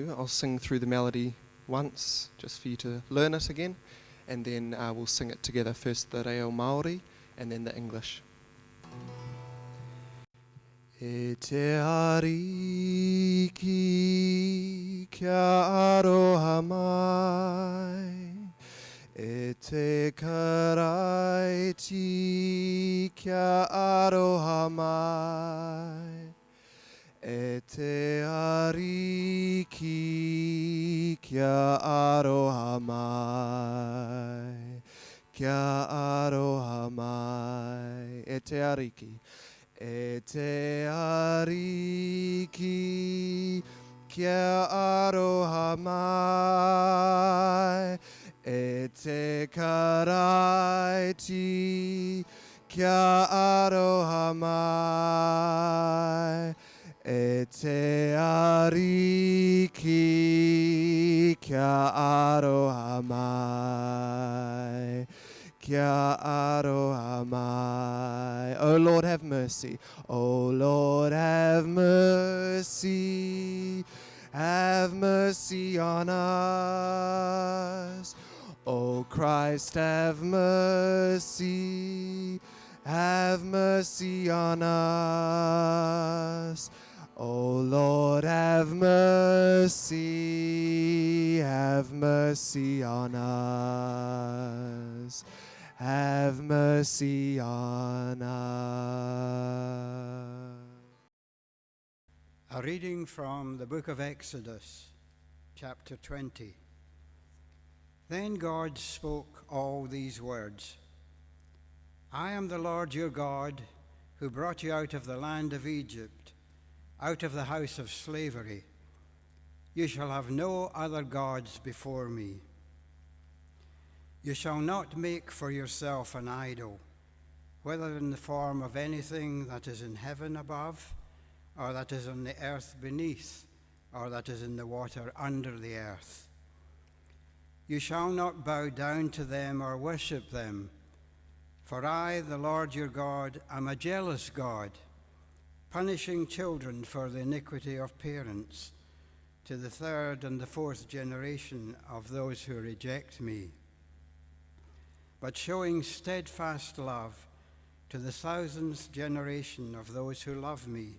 do, I'll sing through the melody once, just for you to learn it again, and then we'll sing it together, first the reo Māori, and then the English. E te ariki kia aroha mai, e te karaiti kia aroha mai, e te ariki kia aroha mai, kia aroha mai, e te ariki. E te ariki kia aroha mai, e te karaiti kia aroha mai, e te ariki kia aroha mai, kia aroha mai. O Lord, have mercy. O Lord, have mercy. Have mercy on us. O Christ, have mercy. Have mercy on us. O Lord, have mercy. Have mercy on us. Have mercy on us. A reading from the book of Exodus, chapter 20. Then God spoke all these words. I am the Lord your God, who brought you out of the land of Egypt, out of the house of slavery. You shall have no other gods before me. You shall not make for yourself an idol, whether in the form of anything that is in heaven above, or that is on the earth beneath, or that is in the water under the earth. You shall not bow down to them or worship them, for I, the Lord your God, am a jealous God, punishing children for the iniquity of parents, to the third and the fourth generation of those who reject me, but showing steadfast love to the thousandth generation of those who love me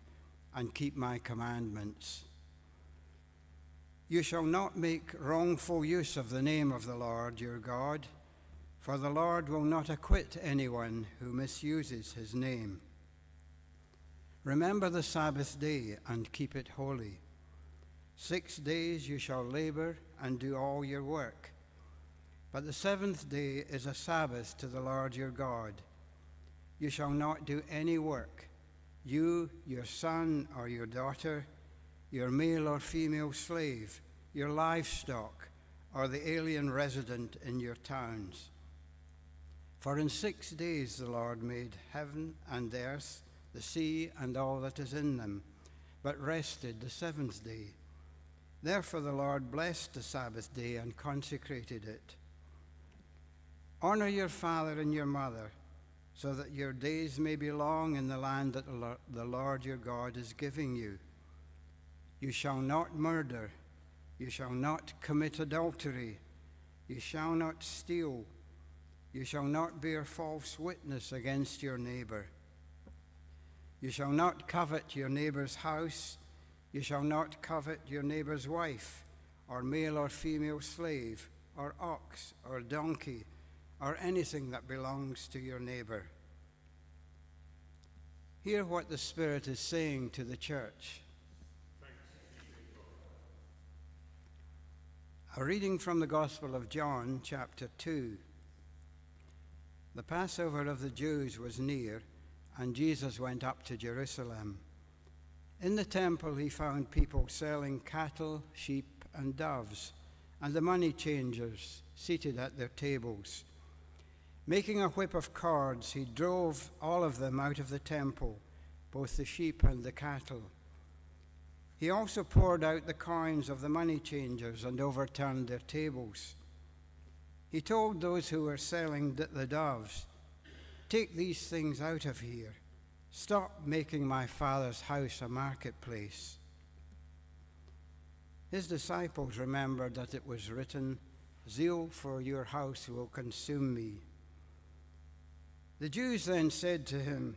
and keep my commandments. You shall not make wrongful use of the name of the Lord your God, for the Lord will not acquit anyone who misuses his name. Remember the Sabbath day and keep it holy. 6 days you shall labor and do all your work. But the seventh day is a Sabbath to the Lord your God. You shall not do any work, you, your son or your daughter, your male or female slave, your livestock, or the alien resident in your towns. For in 6 days the Lord made heaven and earth, the sea and all that is in them, but rested the seventh day. Therefore the Lord blessed the Sabbath day and consecrated it. Honor your father and your mother, so that your days may be long in the land that the Lord your God is giving you. You shall not murder. You shall not commit adultery. You shall not steal. You shall not bear false witness against your neighbor. You shall not covet your neighbor's house. You shall not covet your neighbor's wife, or male or female slave, or ox, or donkey, or anything that belongs to your neighbor. Hear what the Spirit is saying to the church. A reading from the Gospel of John, chapter 2. The Passover of the Jews was near, and Jesus went up to Jerusalem. In the temple he found people selling cattle, sheep, and doves, and the money changers seated at their tables. Making a whip of cords, he drove all of them out of the temple, both the sheep and the cattle. He also poured out the coins of the money changers and overturned their tables. He told those who were selling the doves, "Take these things out of here. Stop making my Father's house a marketplace." His disciples remembered that it was written, "Zeal for your house will consume me." The Jews then said to him,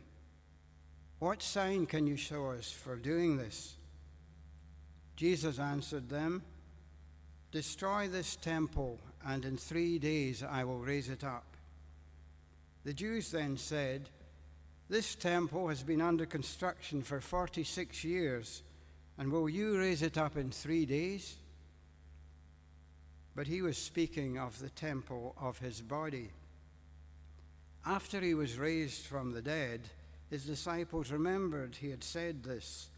"What sign can you show us for doing this?" Jesus answered them, "Destroy this temple, and in 3 days I will raise it up." The Jews then said, "This temple has been under construction for 46 years, and will you raise it up in 3 days?" But he was speaking of the temple of his body. After he was raised from the dead, his disciples remembered he had said this,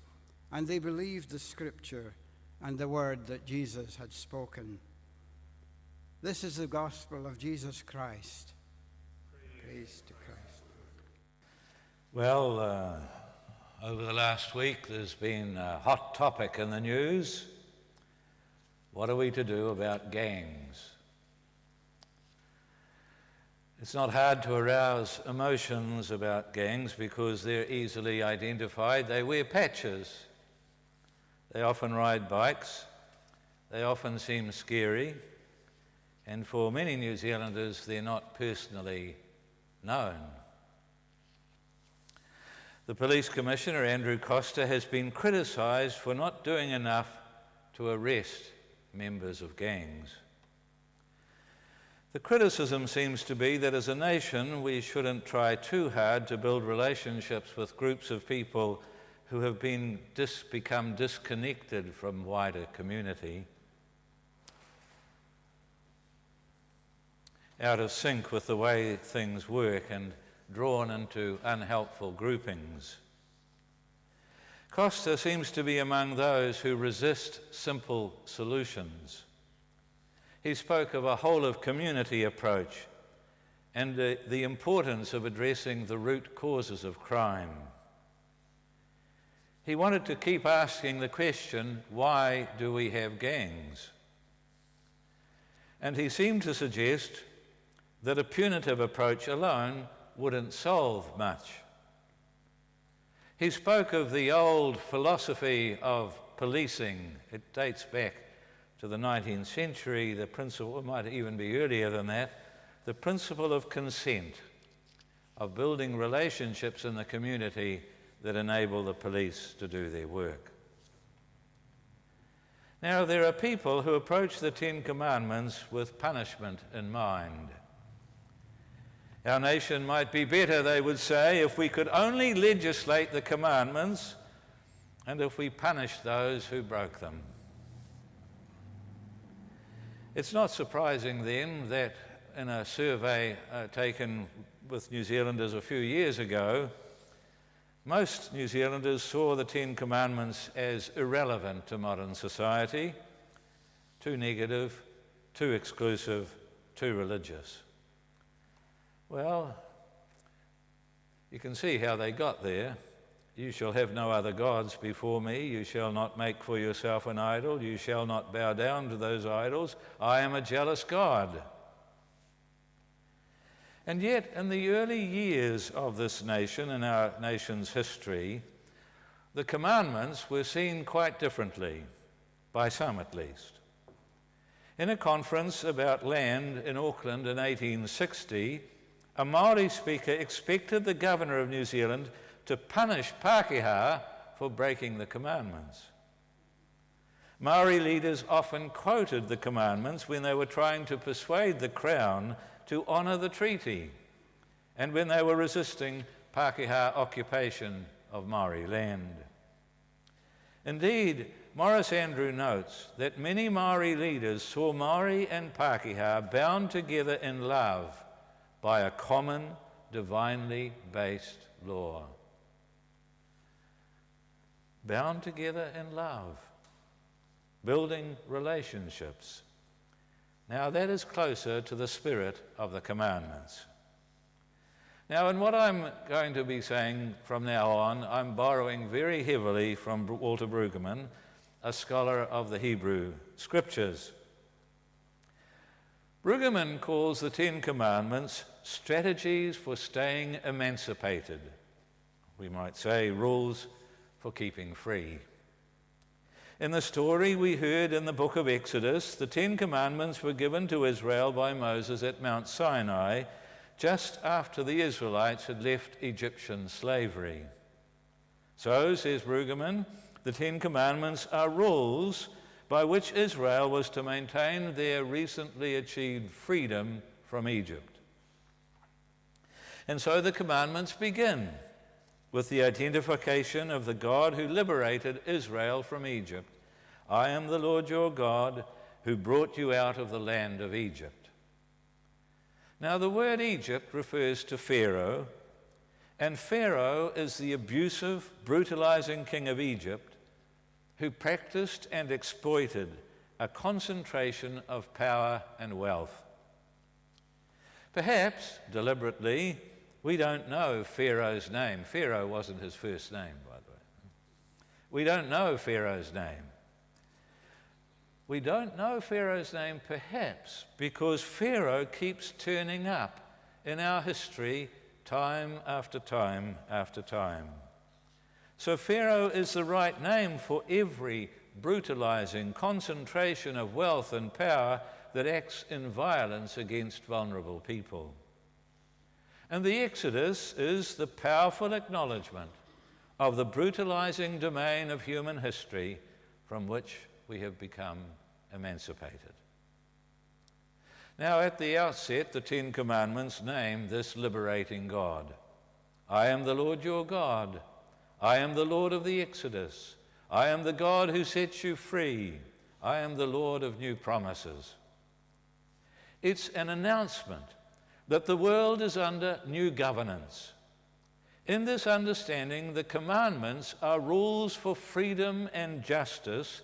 and they believed the scripture and the word that Jesus had spoken. This is the gospel of Jesus Christ. Praise to Christ. Well, over the last week there's been a hot topic in the news. What are we to do about gangs? It's not hard to arouse emotions about gangs because they're easily identified. They wear patches. They often ride bikes. They often seem scary. And for many New Zealanders, they're not personally known. The Police Commissioner, Andrew Costa, has been criticised for not doing enough to arrest members of gangs. The criticism seems to be that as a nation we shouldn't try too hard to build relationships with groups of people who have become disconnected from wider community, out of sync with the way things work and drawn into unhelpful groupings. Costa seems to be among those who resist simple solutions. He spoke of a whole-of-community approach and the importance of addressing the root causes of crime. He wanted to keep asking the question, why do we have gangs? And he seemed to suggest that a punitive approach alone wouldn't solve much. He spoke of the old philosophy of policing. It dates back to the 19th century, the principle, it might even be earlier than that, the principle of consent, of building relationships in the community that enable the police to do their work. Now, there are people who approach the Ten Commandments with punishment in mind. Our nation might be better, they would say, if we could only legislate the commandments and if we punished those who broke them. It's not surprising then that in a survey taken with New Zealanders a few years ago, most New Zealanders saw the Ten Commandments as irrelevant to modern society, too negative, too exclusive, too religious. Well, you can see how they got there. You shall have no other gods before me. You shall not make for yourself an idol. You shall not bow down to those idols. I am a jealous God. And yet, in the early years of this nation, in our nation's history, the commandments were seen quite differently, by some at least. In a conference about land in Auckland in 1860, a Māori speaker expected the governor of New Zealand to punish Pākehā for breaking the commandments. Māori leaders often quoted the commandments when they were trying to persuade the Crown to honour the treaty and when they were resisting Pākehā occupation of Māori land. Indeed, Morris Andrew notes that many Māori leaders saw Māori and Pākehā bound together in love by a common, divinely based law. Bound together in love, building relationships. Now that is closer to the spirit of the commandments. Now in what I'm going to be saying from now on, I'm borrowing very heavily from Walter Brueggemann, a scholar of the Hebrew Scriptures. Brueggemann calls the Ten Commandments strategies for staying emancipated. We might say rules for keeping free. In the story we heard in the book of Exodus, the 10 Commandments were given to Israel by Moses at Mount Sinai just after the Israelites had left Egyptian slavery. So, says Brueggemann, the 10 Commandments are rules by which Israel was to maintain their recently achieved freedom from Egypt. And so the commandments begin with the identification of the God who liberated Israel from Egypt. I am the Lord your God who brought you out of the land of Egypt. Now the word Egypt refers to Pharaoh, and Pharaoh is the abusive, brutalizing king of Egypt who practiced and exploited a concentration of power and wealth. Perhaps, deliberately, we don't know Pharaoh's name. Pharaoh wasn't his first name, by the way. We don't know Pharaoh's name. We don't know Pharaoh's name perhaps because Pharaoh keeps turning up in our history time after time after time. So Pharaoh is the right name for every brutalizing concentration of wealth and power that acts in violence against vulnerable people. And the Exodus is the powerful acknowledgement of the brutalizing domain of human history from which we have become emancipated. Now, at the outset, the 10 Commandments name this liberating God. I am the Lord your God. I am the Lord of the Exodus. I am the God who sets you free. I am the Lord of new promises. It's an announcement that the world is under new governance. In this understanding, the commandments are rules for freedom and justice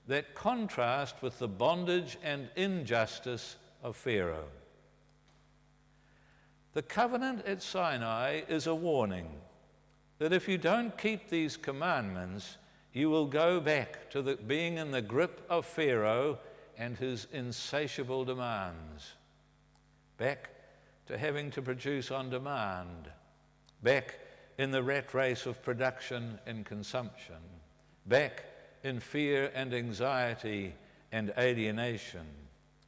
that contrast with the bondage and injustice of Pharaoh. The covenant at Sinai is a warning that if you don't keep these commandments, you will go back to being in the grip of Pharaoh and his insatiable demands, back to having to produce on demand, back in the rat race of production and consumption, back in fear and anxiety and alienation,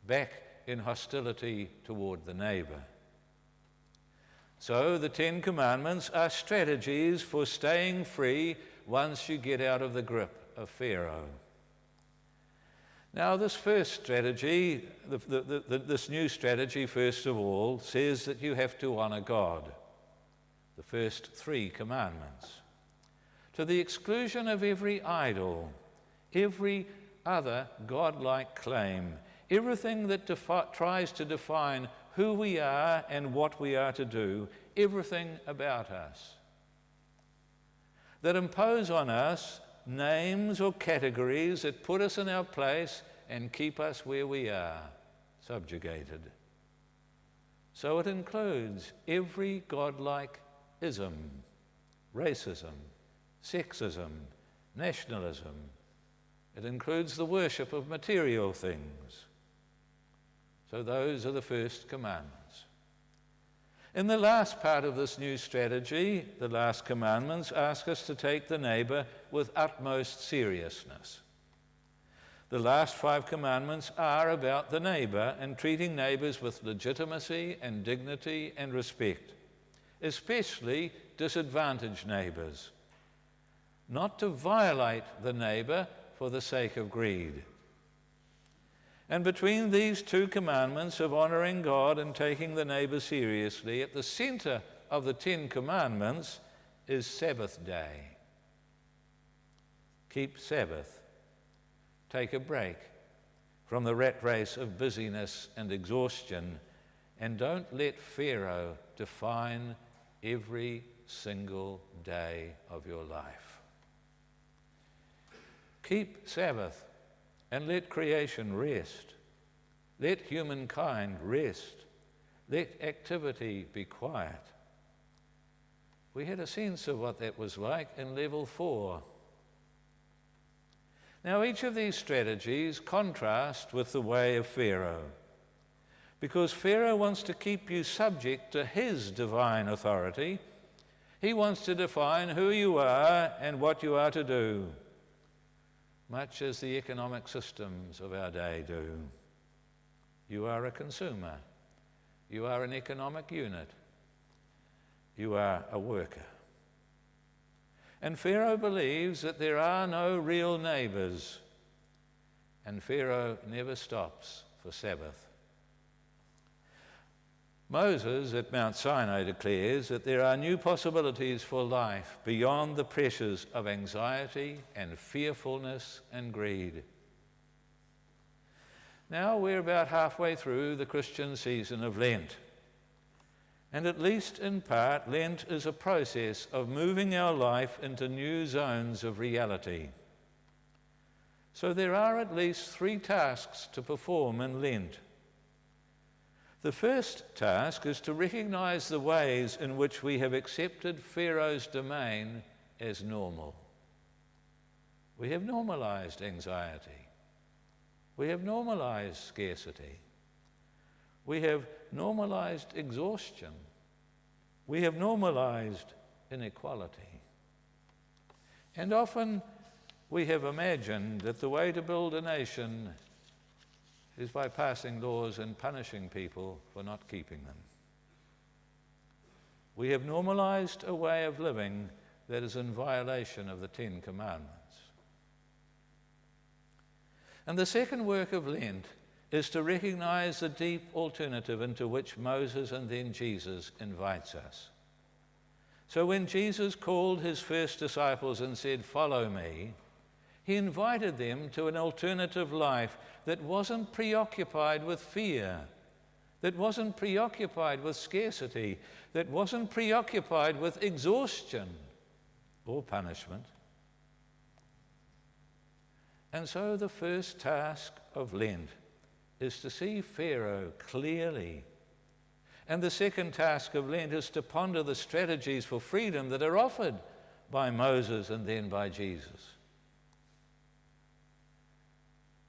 back in hostility toward the neighbor. So the 10 Commandments are strategies for staying free once you get out of the grip of Pharaoh. Now, this first strategy, this new strategy, first of all, says that you have to honor God, the first 3 commandments, to the exclusion of every idol, every other godlike claim, everything that tries to define who we are and what we are to do, everything about us, that impose on us names or categories that put us in our place and keep us where we are, subjugated. So it includes every godlike ism, racism, sexism, nationalism. It includes the worship of material things. So those are the first commandments. In the last part of this new strategy, the last commandments ask us to take the neighbor with utmost seriousness. The last 5 commandments are about the neighbor and treating neighbors with legitimacy and dignity and respect, especially disadvantaged neighbors. Not to violate the neighbor for the sake of greed. And between these 2 commandments of honoring God and taking the neighbor seriously, at the center of the 10 commandments is Sabbath day. Keep Sabbath. Take a break from the rat race of busyness and exhaustion, and don't let Pharaoh define every single day of your life. Keep Sabbath. And let creation rest. Let humankind rest. Let activity be quiet. We had a sense of what that was like in level 4. Now, each of these strategies contrast with the way of Pharaoh, because Pharaoh wants to keep you subject to his divine authority. He wants to define who you are and what you are to do. much as the economic systems of our day do. You are a consumer. You are an economic unit. You are a worker. And Pharaoh believes that there are no real neighbors, and Pharaoh never stops for Sabbath. Moses at Mount Sinai declares that there are new possibilities for life beyond the pressures of anxiety and fearfulness and greed. Now we're about halfway through the Christian season of Lent. And at least in part, Lent is a process of moving our life into new zones of reality. So there are at least 3 tasks to perform in Lent. The first task is to recognize the ways in which we have accepted Pharaoh's domain as normal. We have normalized anxiety. We have normalized scarcity. We have normalized exhaustion. We have normalized inequality. And often we have imagined that the way to build a nation is by passing laws and punishing people for not keeping them. We have normalized a way of living that is in violation of the 10 Commandments. And the second work of Lent is to recognize the deep alternative into which Moses and then Jesus invites us. So when Jesus called his first disciples and said, "Follow me," he invited them to an alternative life that wasn't preoccupied with fear, that wasn't preoccupied with scarcity, that wasn't preoccupied with exhaustion or punishment. And so the first task of Lent is to see Pharaoh clearly. And the second task of Lent is to ponder the strategies for freedom that are offered by Moses and then by Jesus.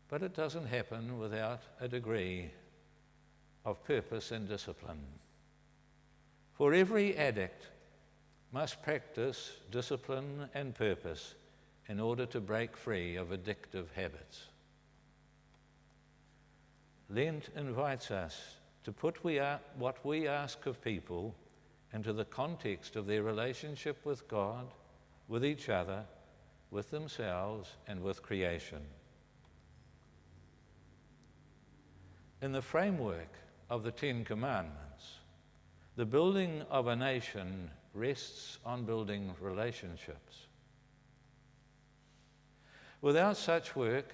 But it doesn't happen without a degree of purpose and discipline. For every addict must practice discipline and purpose in order to break free of addictive habits. Lent invites us to put what we ask of people into the context of their relationship with God, with each other, with themselves, and with creation. In the framework of the 10 Commandments, the building of a nation rests on building relationships. Without such work,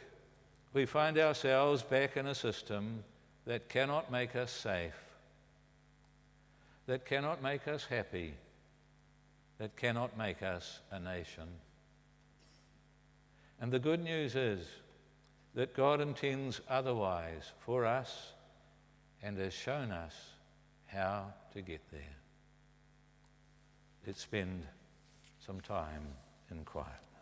we find ourselves back in a system that cannot make us safe, that cannot make us happy, that cannot make us a nation. And the good news is that God intends otherwise for us and has shown us how to get there. Let's spend some time in quiet.